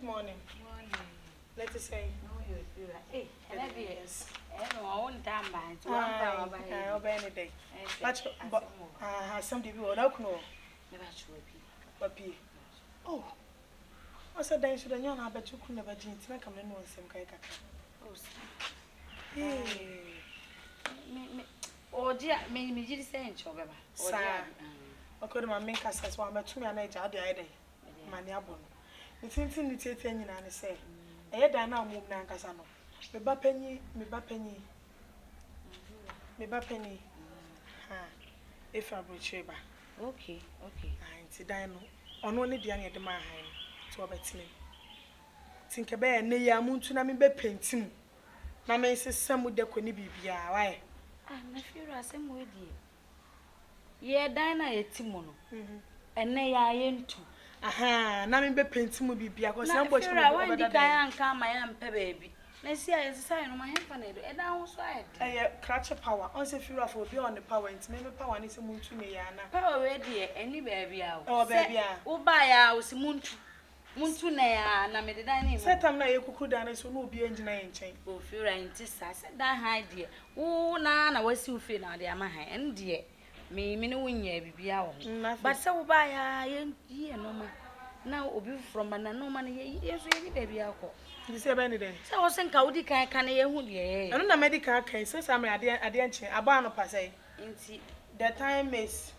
morning. Morning. Let us say. No, you feel like, hey, yes. I won't time by it. I'll be any day. But some people will not know. Never sure. Papi. Oh. I said, then should I know? I bet you could never drink to make a man some cake. Oh, dear, me just saying, Chogaba. Sir, I couldn't make us as one, but to me, I made the day. My neighbor. It's in the thing, and I say, I had now moved Nancasano. Me bapenny. If I bring Sheba. Okay. I see Dino. On only the young at the mine to a betting. Think about near moon to me be painting. My man says some would the conny be why. I feel the same way, dear. Dinah a Timono. And nay, I ain't too. Aha, now me be painting will be because somebody can't come my aunt baby. Let's see, I sign on my hand, and I was right. I catch a power. Also, if you are for beyond the power, it's maybe power and it's a moon to me, Anna. Power ready, any baby out. Oh, baby, oh, buy house, moon to Naya, and I made the dining. Set time now, you could done it, so no be engineering chain. Oh, fear and tis, I said that high dear. Oh, Nana was you feel now, dear, my hand, dear. Me, win ye be out. But so buy a year no man. Now, Obi from an no money, yes, baby, alcohol. You say any day. So I was saying, Cowdy can ye. I don't know medical case, so I'm a dear, a barn of passay. The time is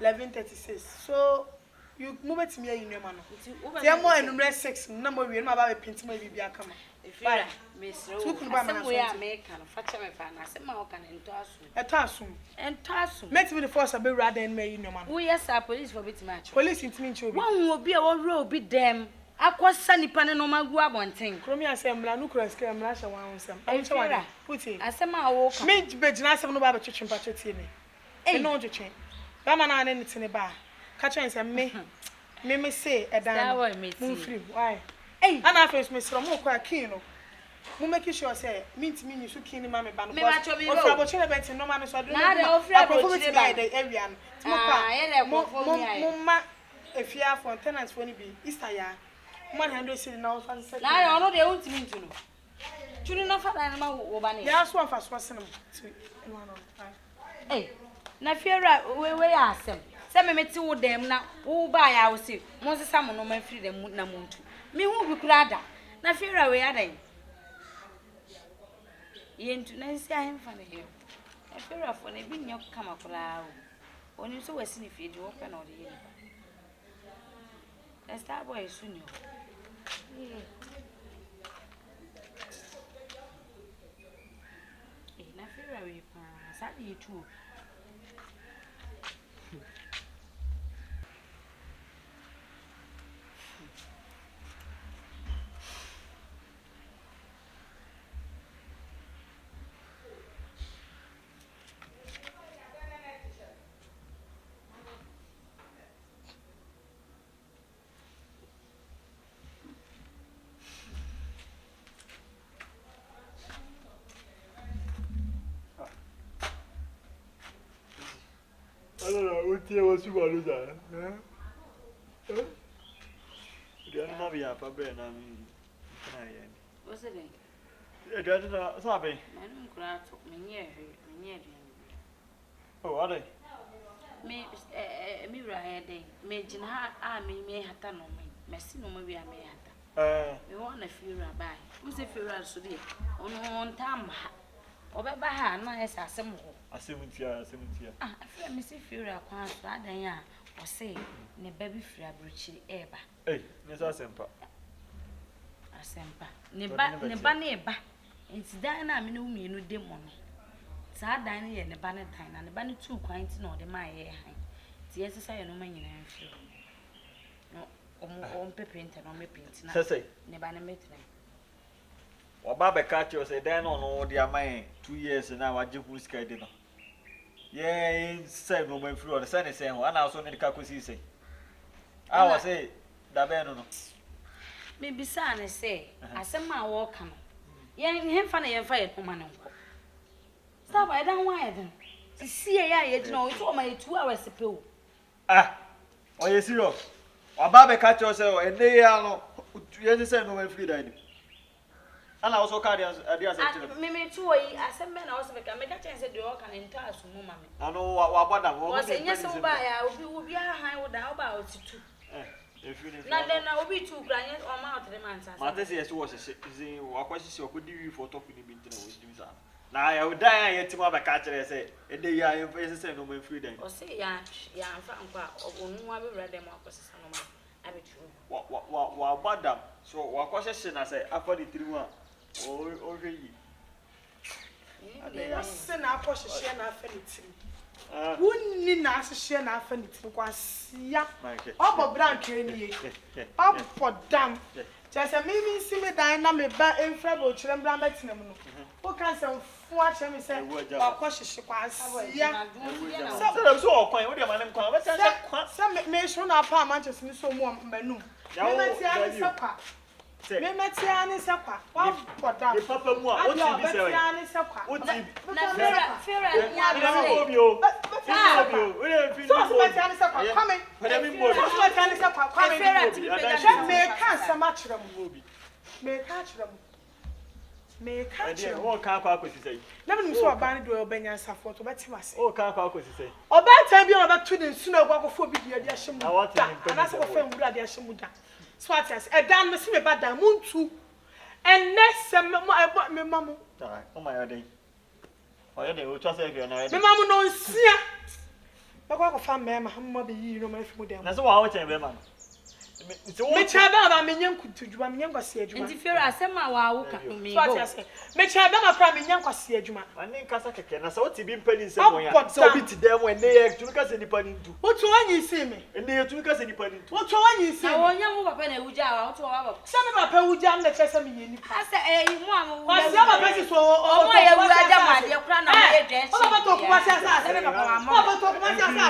11:36. So you move it to me in your man. There are more and less 6 number we about a pint maybe be a come. If you are Miss we are making a fatcher fan, I said, Malcan and Tassum. And Tassum. Make me the force a bit rather than me in your man. We yes, our police for bit match. Police in me, one will be a row, be them. I was sunny panning on my grab one thing. Cromia assembly, no cross came lash around some. I'm sure put it. I said, my walk. Make bed, I said, no about church and patching. Ain't no change. Raman and anything about. Catch and me say, a damn move free. Why? Hey, and I face Miss Romo quite keen. Who make sure say, mean to me, you should kill mammy band. Me, I told you about no man, so I don't know by the area. Mamma, if you are for tenants, when it be Easter, 100 cents now. I know they won't mean to know. Children of an animal over there. That's one for Swasson. Hey, now fear we ask them. Some me two them now. Who buy our see? Most some no man free them na muntu. Me who be crada. Now fear away are they? Yen to na see I am funny here. I fear of when a being your come up loud. When you saw a sniff, you open or the year. That's that boy soon. Na fear away, sadly too. I don't know what you want to do. You don't have a problem. What's it? I don't know. Sorry. I don't cry to me near. Oh, are they? Me, me, Jina, me, hata no me. Messi no me, I may hata. We want a few rabbi. Who's a few rats today? On time. Obeba ha no esa asem ho asemutia I feel me see fira kwan so adan ya o say ne ba bi fira brochi eba ne so asempa ne ba na eba enti dan na me no mienu de mo no sa dan ne ye ne ba ne dan na ne ba ne tu kwan ti na o de ma ye han ti yesesa ye no ma nyina mfi no o pepente no me penti na say ne ba ne metre Oba catch you say then on the amay 2 years now I just who's scared no. Yeah, said no man through the sun is saying one house on the cacusi say. I was say that no. Maybe son say, I send my walk come. Yeah, him funny and fire woman. Stop, I don't want them. To see a you know, it's all my 2 hours to pill. Ah, oh, yes, you. Oba catch yourself and they are no. yes say no man free dining. And also carry ideas actually. Me too I said men also make a chance to walk and entire so mama. I know what about Was in yes so by I will be a high with about two. If you Now then I will be 2 grand or mount the man's. Matters yes was a question could do for talking in the now I would die yet to have a catcher and say, a day I am facing no man free then. Or say, yeah, Franka, or one will read them up as a I be true. What madam? So what question I say, after the 3 1 or really. Send our posh share na affinity. Who need to share na affinity because ya up brand training. Up for damn. Just a maybe see me dynamic back in Fable children brand betting. Who can some watch me say, or cautious yeah. So, point with your man, some may show up Manchester so more menu. Me metiani sakwa wa poda the papa mu a o ti bi se metiani sakwa o ti na fera nya bi o so metiani sakwa come metiani sakwa come fera ti me kan sama kire mu obi me ka kire mu me ka kire o kan kwa akosi sei na me so oba ni do obenya safo to beti wase o kan kwa akosi sei oba tan bi oba tu ni nsu na gwa kofo bi dia dia hye mu ana se ko fa nwura dia hye mu da Swatias, a damn Missy Bada Moon too, and next me mamma. Oh my god, oh, they will trust every night. Me mamma no see. I got a fan, ma'am, I'm be you know my food. That's why I was saying, man. Me chaba me nyanku tudjuma me nyanku se adjuma. Nti fera asema wa wo ka me go. Me chaba ma pra me nyanku se adjuma. Ani kasa keke na so ti bi mpani nsem ya. So bi ti dem we ne ye tumi kasa nipa ni ntu. Wo to wanyi se me. Ne ye tumi kasa nipa ni ntu. Wo to wanyi se. Na wo nyanku papa na wuja wa wo to wa ba. Se me papa wuja am na chese me ye nipa. Asa mu am. Wa se papa si so o mo ye wuja ma de kura na mo ye dwen shi. O papa to kuma se asa. Se me papa ma mo. Papa to kuma se asa.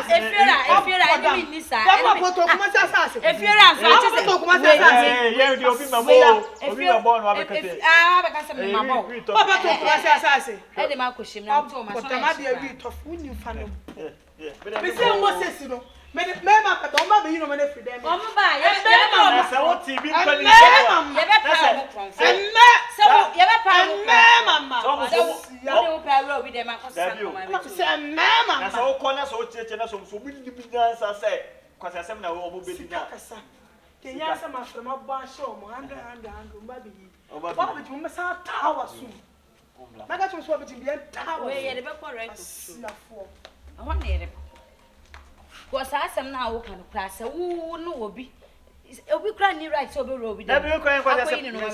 Efera ni mi nisa. Papa to kuma se asa. Efera so to kuma se asa. Yeah, the obi mabo. Obi mabo no abekate. Ah, abekase me mabo. Papa to kuma se asa. E de ma koshim na to ma so. Papa ma de wi to fu ni fa no. Me se Moses no. Me ma papa o ma be you no me free dem. O mo ba ye na sa wo ti bi mpani ye be pa mo konfo. So ye be pa mo. Mama. So ye o pa ro bi dem akosa no ma be. Se mama. Na sa wo kona so tietie na so bi ni bi nyansa se kwase asem na wo bo be dinya. Kenya sama from a bar show, 100, baby. What would you miss our tower soon? I got to swap it in the tower. Where you never correct. I want it. Was I some now can class? Who no be? It'll be crying right over road. Never crying for the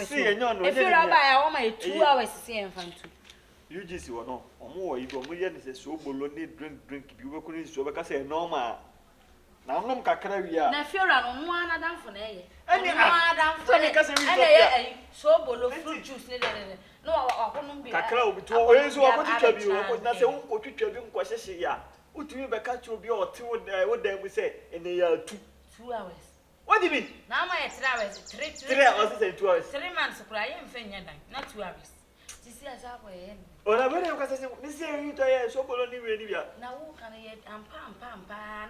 see, and you know, if you're by all my 2 hours to see and find two. You just want no, or more, you go million is so bologna drink, you were going to because a normal. Now, no cacravia. Na fera no mo ana dan fo na ye. Any adam fo na. So bolo fruit juice ne de. No akono bi. Kakra obi to we so akotitwa bi o na se wo kotitwa bi nko hyehye ya. Utumi be ka cho bi o te wo dan mu se ene ya 2 hours. What do you mean? Na ma ye 3 hours. 3 hours say 2 hours. 3 months kura ye mfa nya dan, na 2 hours. Ti si asa ko ye. Ora bere ko se ni se yin to ye so bolo ni we ni bia. Na wo kan ye ampa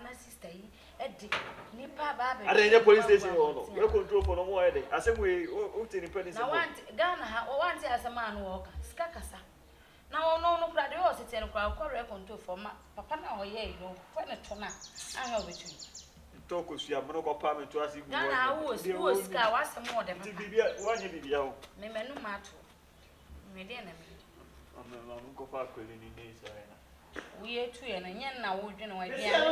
na sister yi edi nipa ba be. Are any police station no. We control for no more ede. Asem we o te ni pani se. Na want Ghana ha o want asema no wo ka. Sika kasa. Na wo no kura de wo se te no kura ko re control for ma. Papa na wo ye no. Ko na to na. Anya obetu. Talk us ya mo ko pa me to asi gu. Ghana wo sika wa se mo de ma. Ti bibia wa nye bibia ho. Me menu ma to. Me de na me. Ama ko fa kweli ni ne isa na. Wo ye tu ye na nya na wo dwene wa bia.